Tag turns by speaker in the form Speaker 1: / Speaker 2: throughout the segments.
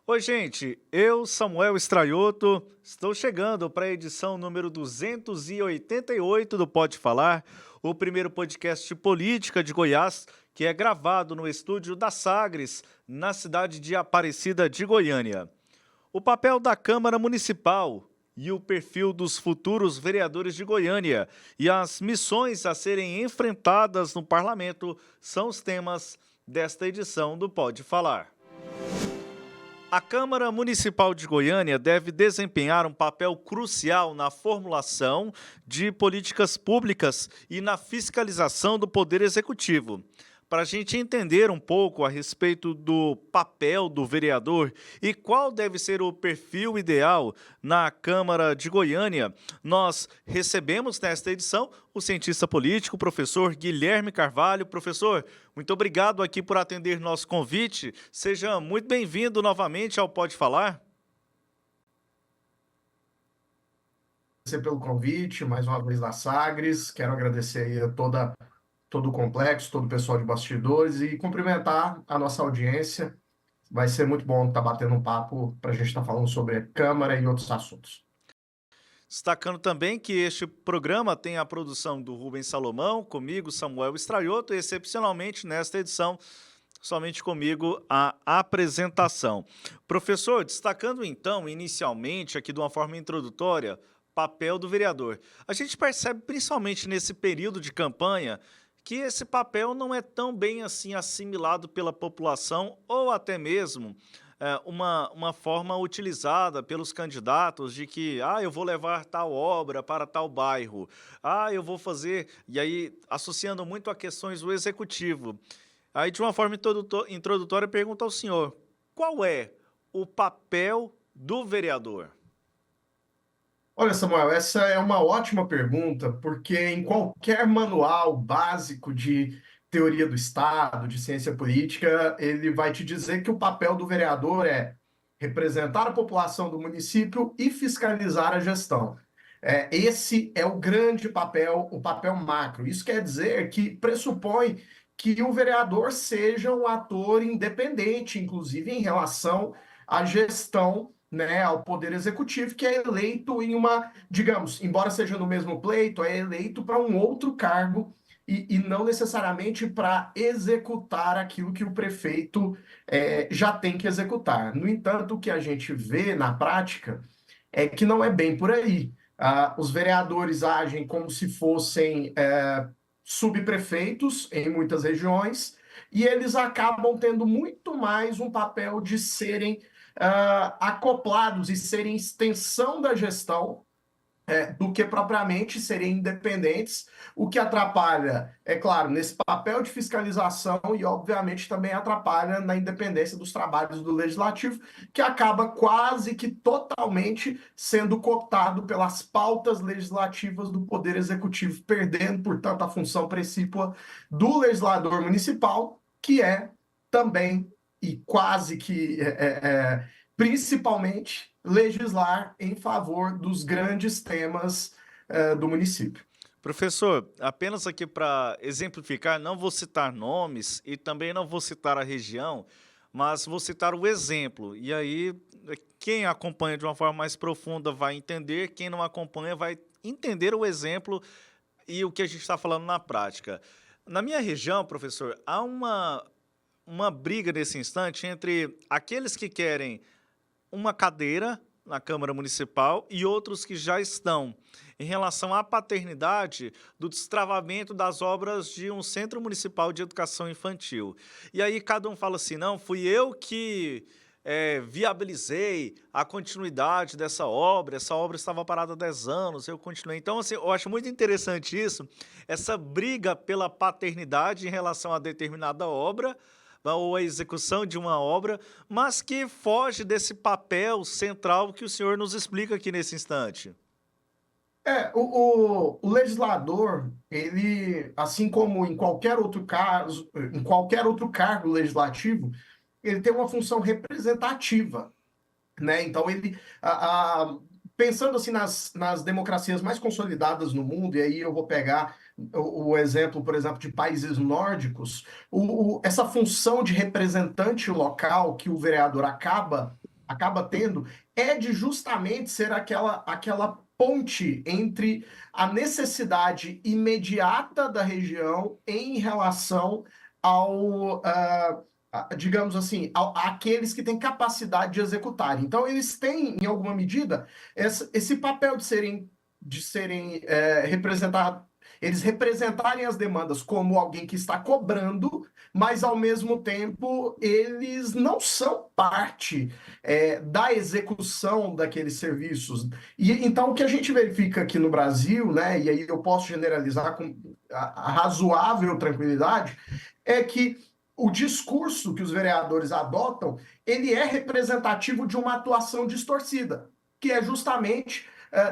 Speaker 1: Oi, gente, eu, Samuel Straioto, estou chegando para a edição número 288 do Pode Falar, o primeiro podcast de política de Goiás, que é gravado no estúdio da Sagres, na cidade de Aparecida de Goiânia. O papel da Câmara Municipal e o perfil dos futuros vereadores de Goiânia e as missões a serem enfrentadas no parlamento são os temas desta edição do Pode Falar. A Câmara Municipal de Goiânia deve desempenhar um papel crucial na formulação de políticas públicas e na fiscalização do Poder Executivo. Para a gente entender um pouco a respeito do papel do vereador e qual deve ser o perfil ideal na Câmara de Goiânia, nós recebemos nesta edição o cientista político, professor Guilherme Carvalho. Professor, muito obrigado aqui por atender nosso convite. Seja muito bem-vindo novamente ao Pode Falar.
Speaker 2: Agradecer pelo convite, mais uma vez da Sagres. Quero agradecer aí a todo o complexo, todo o pessoal de bastidores e cumprimentar a nossa audiência. Vai ser muito bom estar batendo um papo para a gente estar falando sobre a Câmara e outros assuntos.
Speaker 1: Destacando também que este programa tem a produção do Rubens Salomão, comigo, Samuel Straioto, e excepcionalmente nesta edição, somente comigo, a apresentação. Professor, destacando então, inicialmente, aqui de uma forma introdutória, papel do vereador. A gente percebe, principalmente nesse período de campanha, que esse papel não é tão bem assim assimilado pela população ou até mesmo uma forma utilizada pelos candidatos de que eu vou levar tal obra para tal bairro, eu vou fazer, e aí associando muito a questões do executivo. Aí de uma forma introdutória pergunto ao senhor, qual é o papel do vereador?
Speaker 2: Olha, Samuel, essa é uma ótima pergunta, porque em qualquer manual básico de teoria do Estado, de ciência política, ele vai te dizer que o papel do vereador é representar a população do município e fiscalizar a gestão. Esse é o grande papel, o papel macro. Isso quer dizer que pressupõe que o vereador seja um ator independente, inclusive em relação à gestão, né, ao Poder Executivo, que é eleito em uma, digamos, embora seja no mesmo pleito, é eleito para um outro cargo e não necessariamente para executar aquilo que o prefeito já tem que executar. No entanto, o que a gente vê na prática é que não é bem por aí. Os vereadores agem como se fossem subprefeitos em muitas regiões e eles acabam tendo muito mais um papel de serem acoplados e serem extensão da gestão do que propriamente serem independentes, o que atrapalha, é claro, nesse papel de fiscalização e, obviamente, também atrapalha na independência dos trabalhos do Legislativo, que acaba quase que totalmente sendo cooptado pelas pautas legislativas do Poder Executivo, perdendo, portanto, a função precípua do legislador municipal, que é também e quase que principalmente legislar em favor dos grandes temas do município.
Speaker 1: Professor, apenas aqui para exemplificar, não vou citar nomes e também não vou citar a região, mas vou citar o exemplo. E aí, quem acompanha de uma forma mais profunda vai entender, quem não acompanha vai entender o exemplo e o que a gente está falando na prática. Na minha região, professor, há uma briga nesse instante entre aqueles que querem uma cadeira na Câmara Municipal e outros que já estão em relação à paternidade do destravamento das obras de um Centro Municipal de Educação Infantil. E aí cada um fala assim, não, fui eu que viabilizei a continuidade dessa obra, essa obra estava parada há 10 anos, eu continuei. Então, assim, eu acho muito interessante isso, essa briga pela paternidade em relação a determinada obra, ou a execução de uma obra, mas que foge desse papel central que o senhor nos explica aqui nesse instante.
Speaker 2: O legislador, ele, assim como em qualquer outro caso, em qualquer outro cargo legislativo, ele tem uma função representativa, né? Então ele, pensando assim nas democracias mais consolidadas no mundo, e aí eu vou pegar o exemplo, por exemplo, de países nórdicos, essa função de representante local que o vereador acaba tendo é de justamente ser aquela ponte entre a necessidade imediata da região em relação ao, digamos assim, àqueles que têm capacidade de executar. Então, eles têm, em alguma medida, esse papel de serem representados, eles representarem as demandas como alguém que está cobrando, mas, ao mesmo tempo, eles não são parte da execução daqueles serviços. E então, o que a gente verifica aqui no Brasil, né, e aí eu posso generalizar com a razoável tranquilidade, é que o discurso que os vereadores adotam, ele é representativo de uma atuação distorcida, que é justamente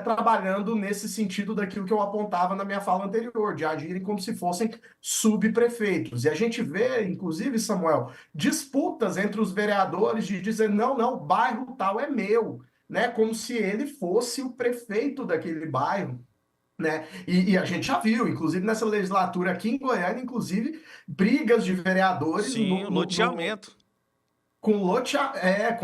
Speaker 2: trabalhando nesse sentido daquilo que eu apontava na minha fala anterior, de agirem como se fossem subprefeitos. E a gente vê, inclusive, Samuel, disputas entre os vereadores de dizer, não, não, o bairro tal é meu, né? Como se ele fosse o prefeito daquele bairro. Né? E a gente já viu, inclusive nessa legislatura aqui em Goiânia, inclusive, brigas de vereadores
Speaker 1: Sim, o loteamento.
Speaker 2: com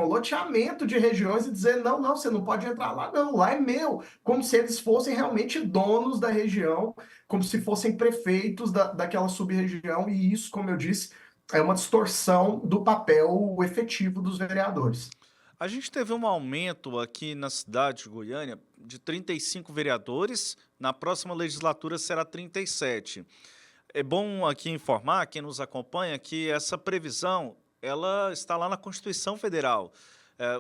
Speaker 2: loteamento de regiões e dizer, não, não, você não pode entrar lá, não, lá é meu, como se eles fossem realmente donos da região, como se fossem prefeitos daquela sub-região, e isso, como eu disse, é uma distorção do papel efetivo dos vereadores.
Speaker 1: A gente teve um aumento aqui na cidade de Goiânia de 35 vereadores, na próxima legislatura será 37. É bom aqui informar quem nos acompanha que essa previsão ela está lá na Constituição Federal.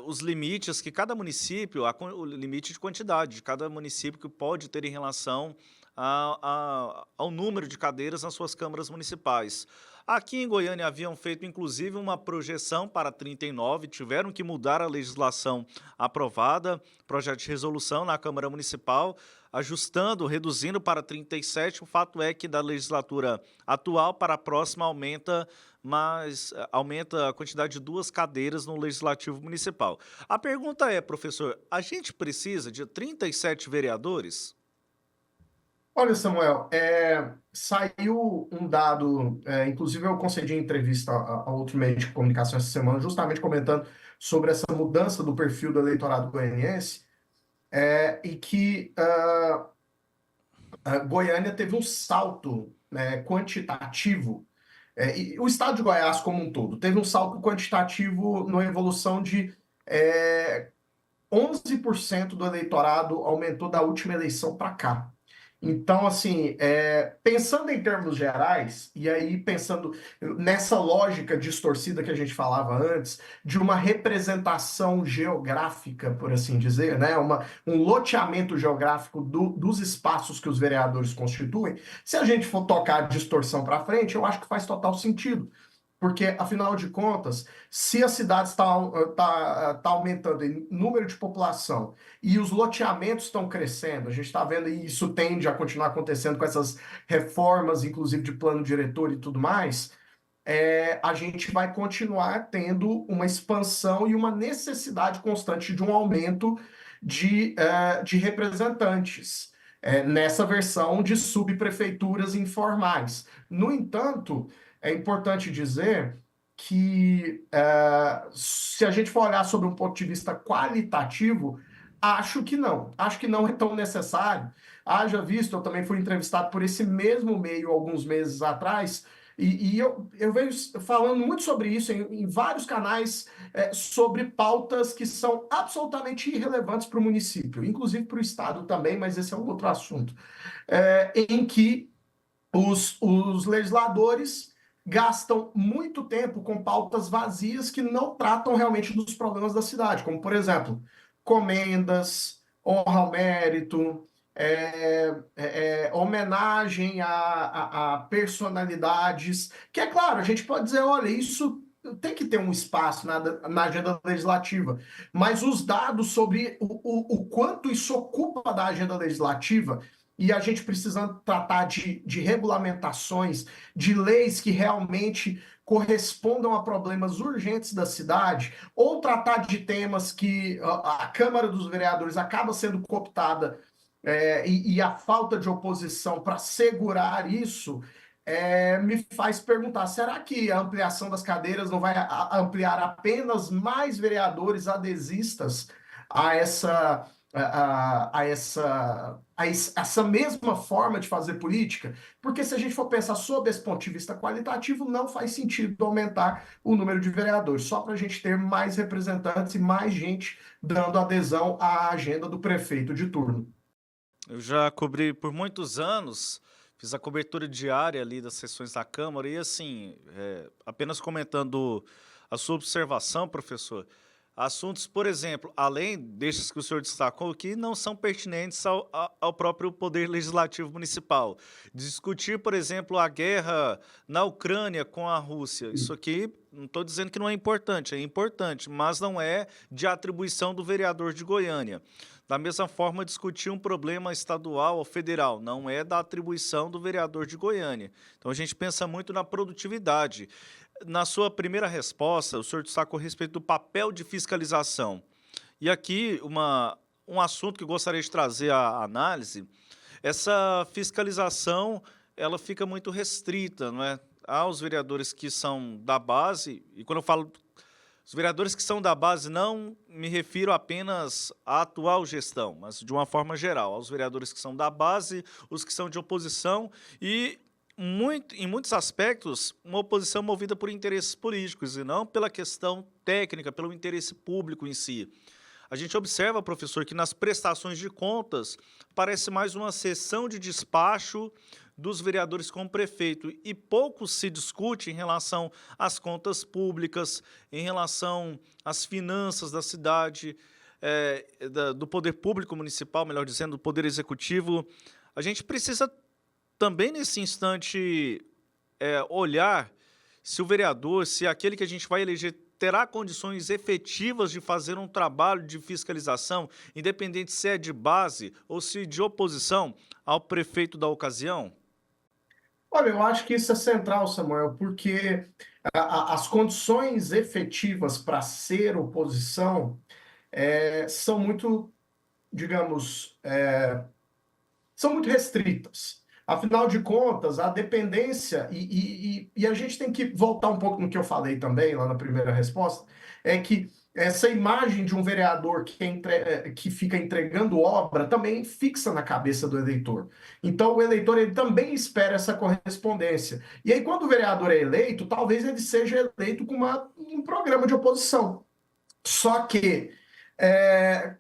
Speaker 1: Os limites que cada município, o limite de quantidade de cada município que pode ter em relação ao número de cadeiras nas suas câmaras municipais. Aqui em Goiânia haviam feito inclusive uma projeção para 39, tiveram que mudar a legislação aprovada, projeto de resolução na Câmara Municipal, ajustando, reduzindo para 37. O fato é que da legislatura atual para a próxima aumenta a quantidade de 2 cadeiras no Legislativo Municipal. A pergunta é, professor, a gente precisa de 37 vereadores?
Speaker 2: Olha, Samuel, saiu um dado, inclusive eu concedi entrevista a outro meio de comunicação essa semana, justamente comentando sobre essa mudança do perfil do eleitorado goianiense, e que a Goiânia teve um salto, né, quantitativo, e o estado de Goiás como um todo, teve um salto quantitativo na evolução de 11% do eleitorado aumentou da última eleição para cá. Então, assim, pensando em termos gerais, e aí pensando nessa lógica distorcida que a gente falava antes, de uma representação geográfica, por assim dizer, né? Um loteamento geográfico dos espaços que os vereadores constituem, se a gente for tocar a distorção para frente, eu acho que faz total sentido. Porque, afinal de contas, se a cidade está aumentando em número de população e os loteamentos estão crescendo, a gente está vendo, e isso tende a continuar acontecendo com essas reformas, inclusive de plano diretor e tudo mais, a gente vai continuar tendo uma expansão e uma necessidade constante de um aumento de representantes, nessa versão de subprefeituras informais. No entanto, é importante dizer que, se a gente for olhar sobre um ponto de vista qualitativo, acho que não é tão necessário. Haja visto, eu também fui entrevistado por esse mesmo meio alguns meses atrás, e eu venho falando muito sobre isso em vários canais, sobre pautas que são absolutamente irrelevantes para o município, inclusive para o estado também, mas esse é um outro assunto, em que os legisladores gastam muito tempo com pautas vazias que não tratam realmente dos problemas da cidade, como, por exemplo, comendas, honra ao mérito, homenagem a personalidades, que é claro, a gente pode dizer, olha, isso tem que ter um espaço na agenda legislativa, mas os dados sobre o quanto isso ocupa da agenda legislativa, e a gente precisa tratar de regulamentações, de leis que realmente correspondam a problemas urgentes da cidade, ou tratar de temas que a Câmara dos Vereadores acaba sendo cooptada, e a falta de oposição para segurar isso, me faz perguntar, será que a ampliação das cadeiras não vai ampliar apenas mais vereadores adesistas a essa mesma forma de fazer política? Porque se a gente for pensar sob esse ponto de vista qualitativo, não faz sentido aumentar o número de vereadores, só para a gente ter mais representantes e mais gente dando adesão à agenda do prefeito de turno.
Speaker 1: Eu já cobri por muitos anos, fiz a cobertura diária ali das sessões da Câmara e assim, apenas comentando a sua observação, professor, assuntos, por exemplo, além destes que o senhor destacou, que não são pertinentes ao próprio Poder Legislativo Municipal. Discutir, por exemplo, a guerra na Ucrânia com a Rússia. Isso aqui, não estou dizendo que não é importante, mas não é de atribuição do vereador de Goiânia. Da mesma forma, discutir um problema estadual ou federal, não é da atribuição do vereador de Goiânia. Então, a gente pensa muito na produtividade. Na sua primeira resposta, o senhor destacou a respeito do papel de fiscalização. E aqui, um assunto que eu gostaria de trazer à análise, essa fiscalização, ela fica muito restrita, não é? Aos vereadores que são da base, e quando eu falo os vereadores que são da base, não me refiro apenas à atual gestão, mas de uma forma geral, aos vereadores que são da base, os que são de oposição e, em muitos aspectos, uma oposição movida por interesses políticos e não pela questão técnica, pelo interesse público em si. A gente observa, professor, que nas prestações de contas parece mais uma sessão de despacho dos vereadores com o prefeito e pouco se discute em relação às contas públicas, em relação às finanças da cidade, do poder público municipal, melhor dizendo, do poder executivo. A gente precisa também, nesse instante, olhar se o vereador, se aquele que a gente vai eleger terá condições efetivas de fazer um trabalho de fiscalização, independente se é de base ou se de oposição ao prefeito da ocasião?
Speaker 2: Olha, eu acho que isso é central, Samuel, porque as condições efetivas para ser oposição são muito, digamos, são muito restritas. Afinal de contas, a dependência, e a gente tem que voltar um pouco no que eu falei também, lá na primeira resposta, é que essa imagem de um vereador que fica entregando obra também fixa na cabeça do eleitor. Então, o eleitor ele também espera essa correspondência. E aí, quando o vereador é eleito, talvez ele seja eleito com um programa de oposição. Só que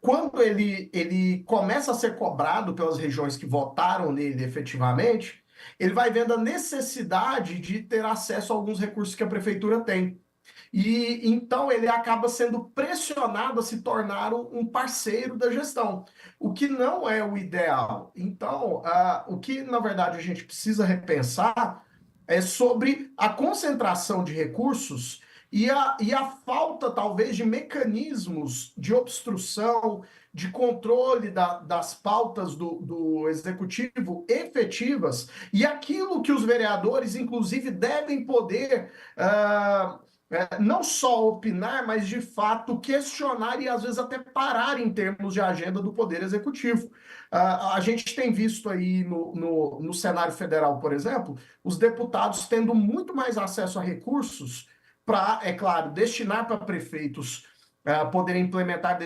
Speaker 2: quando ele começa a ser cobrado pelas regiões que votaram nele efetivamente, ele vai vendo a necessidade de ter acesso a alguns recursos que a prefeitura tem. E então ele acaba sendo pressionado a se tornar um parceiro da gestão, o que não é o ideal. Então, o que na verdade a gente precisa repensar é sobre a concentração de recursos e a falta, talvez, de mecanismos de obstrução, de controle das pautas do executivo efetivas, e aquilo que os vereadores, inclusive, devem poder não só opinar, mas, de fato, questionar e, às vezes, até parar em termos de agenda do Poder Executivo. A gente tem visto aí no cenário federal, por exemplo, os deputados tendo muito mais acesso a recursos para, é claro, destinar para prefeitos poderem implementar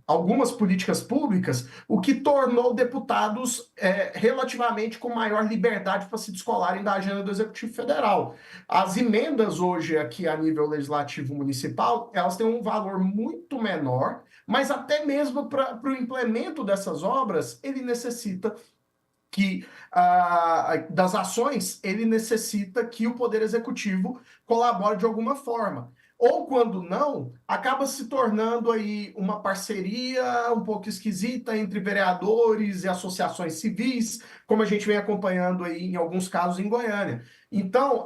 Speaker 2: algumas políticas públicas, o que tornou deputados relativamente com maior liberdade para se descolarem da agenda do Executivo Federal. As emendas hoje aqui a nível legislativo municipal, elas têm um valor muito menor, mas até mesmo para o implemento dessas obras, ele necessita das ações, ele necessita que o Poder Executivo colabore de alguma forma. Ou, quando não, acaba se tornando aí uma parceria um pouco esquisita entre vereadores e associações civis, como a gente vem acompanhando aí em alguns casos em Goiânia. Então,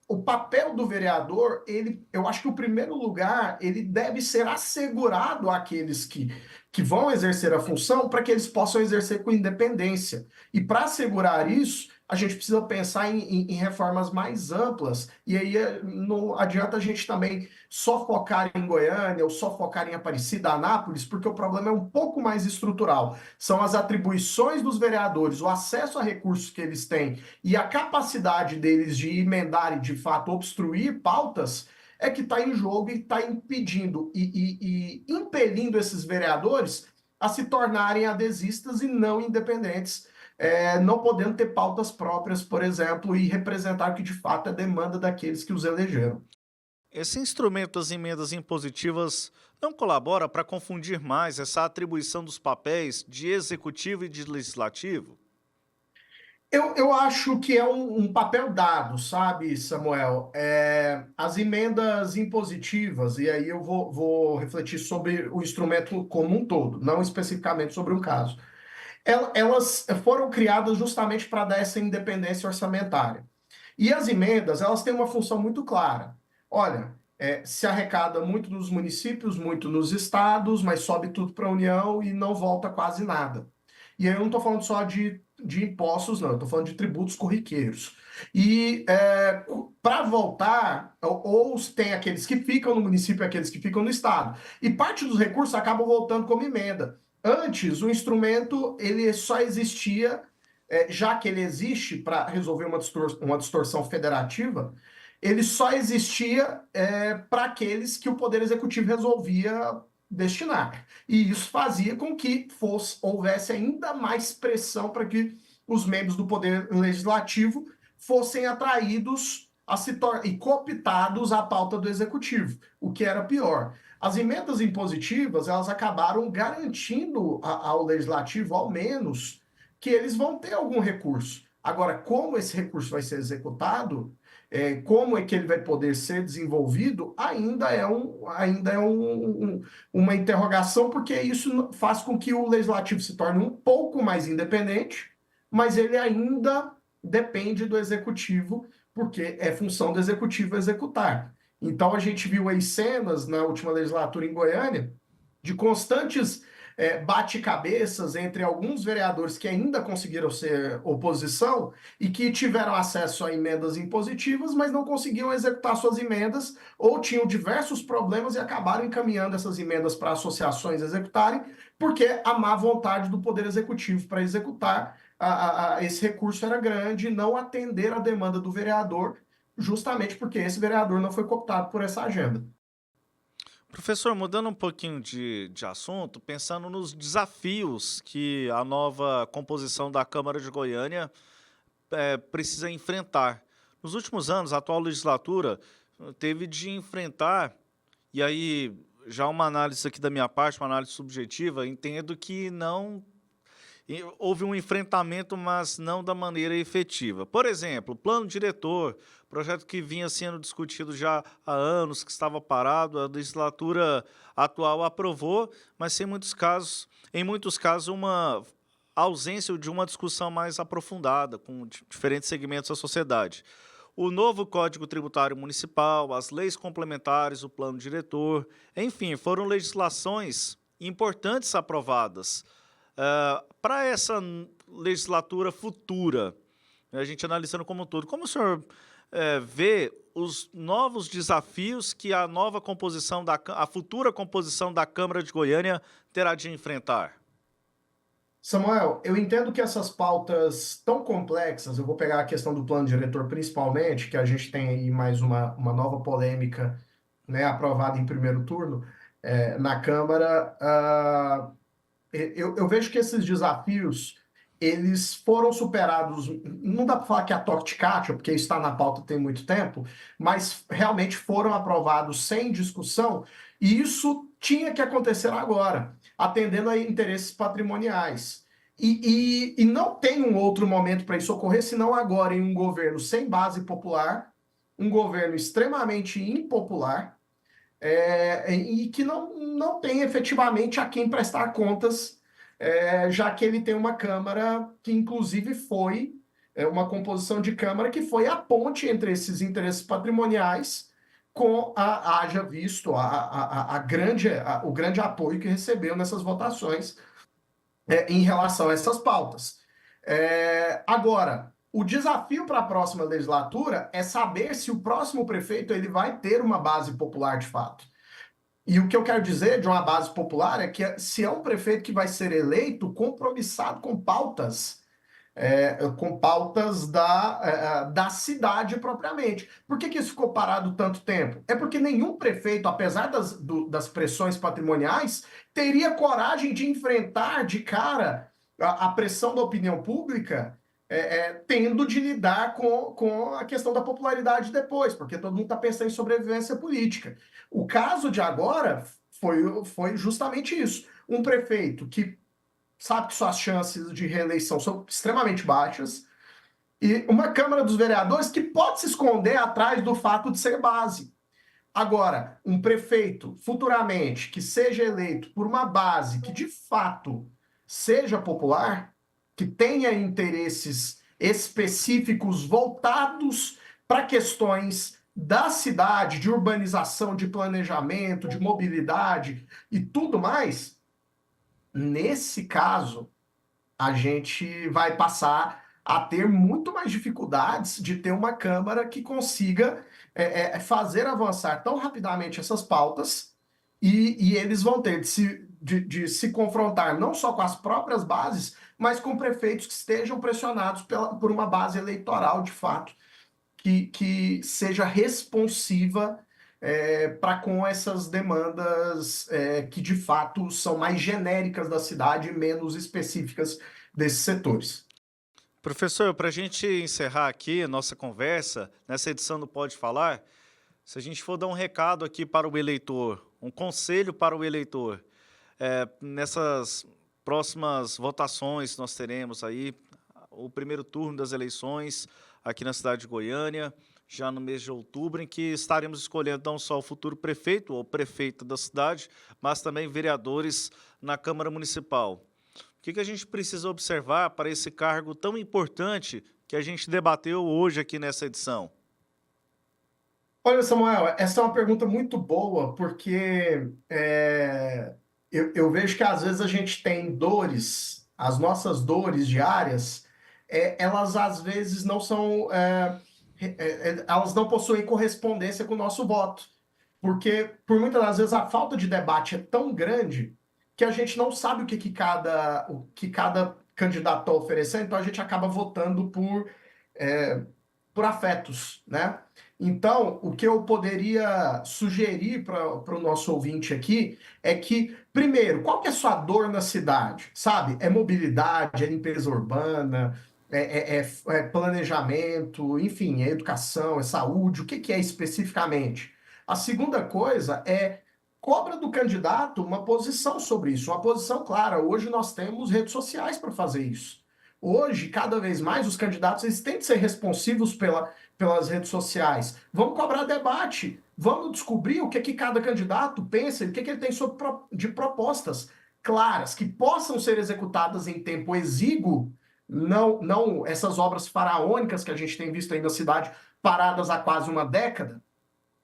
Speaker 2: o papel do vereador, eu acho que o primeiro lugar, ele deve ser assegurado àqueles que vão exercer a função para que eles possam exercer com independência. E para assegurar isso, a gente precisa pensar em reformas mais amplas. E aí não adianta a gente também só focar em Goiânia ou só focar em Aparecida, Anápolis, porque o problema é um pouco mais estrutural. São as atribuições dos vereadores, o acesso a recursos que eles têm e a capacidade deles de emendar e, de fato, obstruir pautas é que está em jogo e está impedindo e impelindo esses vereadores a se tornarem adesistas e não independentes, não podendo ter pautas próprias, por exemplo, e representar o que de fato é demanda daqueles que os elegeram.
Speaker 1: Esse instrumento das emendas impositivas não colabora para confundir mais essa atribuição dos papéis de executivo e de legislativo?
Speaker 2: Eu acho que é um papel dado, sabe, Samuel? As emendas impositivas, e aí eu vou refletir sobre o instrumento como um todo, não especificamente sobre um caso. Elas foram criadas justamente para dar essa independência orçamentária. E as emendas, elas têm uma função muito clara. Olha, se arrecada muito nos municípios, muito nos estados, mas sobe tudo para a União e não volta quase nada. E aí eu não estou falando só de impostos, não, eu estou falando de tributos corriqueiros. E para voltar, ou tem aqueles que ficam no município e aqueles que ficam no estado. E parte dos recursos acabam voltando como emenda. Antes, o instrumento ele só existia, já que ele existe para resolver uma distorção federativa, ele só existia para aqueles que o Poder Executivo resolvia destinar. E isso fazia com que houvesse ainda mais pressão para que os membros do Poder Legislativo fossem atraídos e cooptados à pauta do Executivo, o que era pior. As emendas impositivas, elas acabaram garantindo ao Legislativo, ao menos, que eles vão ter algum recurso. Agora, como esse recurso vai ser executado, como é que ele vai poder ser desenvolvido, uma interrogação, porque isso faz com que o Legislativo se torne um pouco mais independente, mas ele ainda depende do Executivo, porque é função do Executivo executar. Então, a gente viu aí cenas na última legislatura em Goiânia de constantes bate-cabeças entre alguns vereadores que ainda conseguiram ser oposição e que tiveram acesso a emendas impositivas, mas não conseguiam executar suas emendas ou tinham diversos problemas e acabaram encaminhando essas emendas para associações executarem, porque a má vontade do Poder Executivo para executar esse recurso era grande e não atender a demanda do vereador, justamente porque esse vereador não foi cooptado por essa agenda.
Speaker 1: Professor, mudando um pouquinho de assunto, pensando nos desafios que a nova composição da Câmara de Goiânia precisa enfrentar. Nos últimos anos, a atual legislatura teve de enfrentar, e aí já uma análise aqui da minha parte, uma análise subjetiva, entendo que não houve um enfrentamento, mas não da maneira efetiva. Por exemplo, o plano diretor, projeto que vinha sendo discutido já há anos, que estava parado, a legislatura atual aprovou, mas em muitos casos, uma ausência de uma discussão mais aprofundada com diferentes segmentos da sociedade. O novo Código Tributário Municipal, as leis complementares, o plano diretor, enfim, foram legislações importantes aprovadas. Para essa legislatura futura, a gente analisando como um todo, como o senhor vê os novos desafios que a nova composição, a futura composição da Câmara de Goiânia terá de enfrentar?
Speaker 2: Samuel, eu entendo que essas pautas tão complexas, eu vou pegar a questão do plano diretor principalmente, que a gente tem aí mais uma nova polêmica, né, aprovada em primeiro turno, na Câmara. Eu vejo que esses desafios, eles foram superados, não dá para falar que é a toque de caixa, porque isso está na pauta tem muito tempo, mas realmente foram aprovados sem discussão, e isso tinha que acontecer agora, atendendo a interesses patrimoniais. E não tem um outro momento para isso ocorrer, senão agora em um governo sem base popular, um governo extremamente impopular, e que não tem efetivamente a quem prestar contas, já que ele tem uma Câmara que, inclusive, foi uma composição de Câmara que foi a ponte entre esses interesses patrimoniais com haja visto o grande apoio que recebeu nessas votações em relação a essas pautas. Agora, o desafio para a próxima legislatura é saber se o próximo prefeito ele vai ter uma base popular de fato. E o que eu quero dizer de uma base popular é que se é um prefeito que vai ser eleito compromissado com pautas da cidade propriamente. Por que isso ficou parado tanto tempo? É porque nenhum prefeito, apesar das pressões patrimoniais, teria coragem de enfrentar de cara a pressão da opinião pública, tendo de lidar com a questão da popularidade depois, porque todo mundo está pensando em sobrevivência política. O caso de agora foi justamente isso. Um prefeito que sabe que suas chances de reeleição são extremamente baixas, e uma Câmara dos Vereadores que pode se esconder atrás do fato de ser base. Agora, um prefeito, futuramente, que seja eleito por uma base que, de fato, seja popular, que tenha interesses específicos voltados para questões da cidade, de urbanização, de planejamento, de mobilidade e tudo mais, nesse caso, a gente vai passar a ter muito mais dificuldades de ter uma Câmara que consiga fazer avançar tão rapidamente essas pautas e eles vão ter de se confrontar não só com as próprias bases, mas com prefeitos que estejam pressionados por uma base eleitoral, de fato, que seja responsiva para com essas demandas que, de fato, são mais genéricas da cidade e menos específicas desses setores.
Speaker 1: Professor, para a gente encerrar aqui a nossa conversa, nessa edição do Pode Falar, se a gente for dar um recado aqui para o eleitor, um conselho para o eleitor, nessas próximas votações nós teremos aí o primeiro turno das eleições aqui na cidade de Goiânia, já no mês de outubro, em que estaremos escolhendo não só o futuro prefeito ou prefeita da cidade, mas também vereadores na Câmara Municipal. O que a gente precisa observar para esse cargo tão importante que a gente debateu hoje aqui nessa edição?
Speaker 2: Olha, Samuel, essa é uma pergunta muito boa, porque eu vejo que às vezes a gente tem dores, as nossas dores diárias, elas às vezes não são, elas não possuem correspondência com o nosso voto, porque por muitas das vezes a falta de debate é tão grande que a gente não sabe o que cada candidato está oferecendo, então a gente acaba votando por afetos, né? Então, o que eu poderia sugerir para o nosso ouvinte aqui é que, primeiro, qual que é a sua dor na cidade? Sabe? É mobilidade, é limpeza urbana, é planejamento, enfim, é educação, é saúde, o que que é especificamente? A segunda coisa é cobra do candidato uma posição sobre isso, uma posição clara. Hoje nós temos redes sociais para fazer isso. Hoje, cada vez mais, os candidatos eles têm que ser responsivos pelas redes sociais. Vamos cobrar debate, vamos descobrir o que cada candidato pensa, o que ele tem de propostas claras, que possam ser executadas em tempo exíguo, não essas obras faraônicas que a gente tem visto aí na cidade, paradas há quase uma década,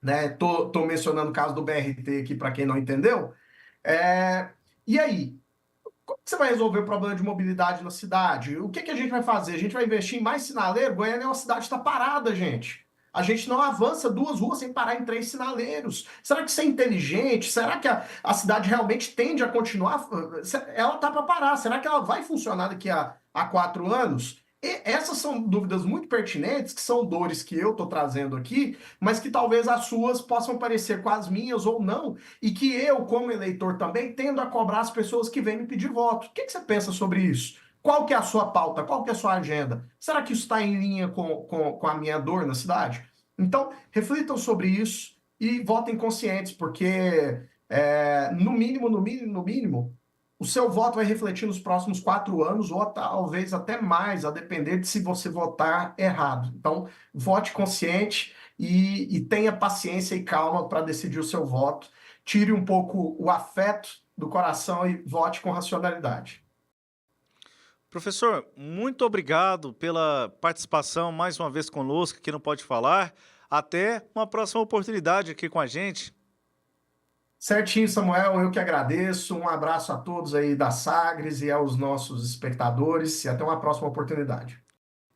Speaker 2: né? Tô mencionando o caso do BRT aqui para quem não entendeu. E aí? Como que você vai resolver o problema de mobilidade na cidade? O que a gente vai fazer? A gente vai investir em mais sinaleiro? Goiânia é uma cidade que está parada, gente. A gente não avança 2 ruas sem parar em 3 sinaleiros. Será que isso é inteligente? Será que a cidade realmente tende a continuar? Ela está para parar. Será que ela vai funcionar daqui a 4 anos? E essas são dúvidas muito pertinentes, que são dores que eu estou trazendo aqui, mas que talvez as suas possam parecer com as minhas ou não, e que eu, como eleitor também, tendo a cobrar as pessoas que vêm me pedir voto. O que você pensa sobre isso? Qual que é a sua pauta? Qual que é a sua agenda? Será que isso está em linha com a minha dor na cidade? Então, reflitam sobre isso e votem conscientes, porque no mínimo, no mínimo, no mínimo, o seu voto vai refletir nos próximos 4 anos, ou talvez até mais, a depender de se você votar errado. Então, vote consciente e tenha paciência e calma para decidir o seu voto. Tire um pouco o afeto do coração e vote com racionalidade.
Speaker 1: Professor, muito obrigado pela participação mais uma vez conosco aqui no Pode Falar. Até uma próxima oportunidade aqui com a gente.
Speaker 2: Certinho, Samuel, eu que agradeço. Um abraço a todos aí da Sagres e aos nossos espectadores e até uma próxima oportunidade.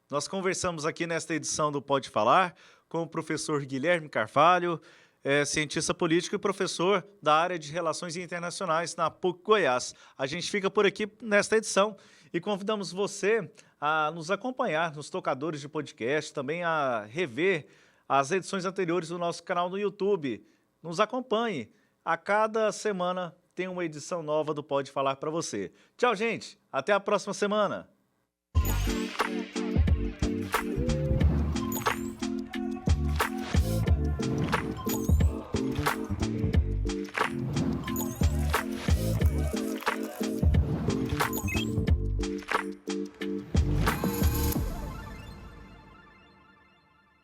Speaker 1: Nós conversamos aqui nesta edição do Pode Falar com o professor Guilherme Carvalho, cientista político e professor da área de Relações Internacionais na PUC Goiás. A gente fica por aqui nesta edição e convidamos você a nos acompanhar nos tocadores de podcast, também a rever as edições anteriores do nosso canal no YouTube. Nos acompanhe. A cada semana tem uma edição nova do Pode Falar para você. Tchau, gente. Até a próxima semana.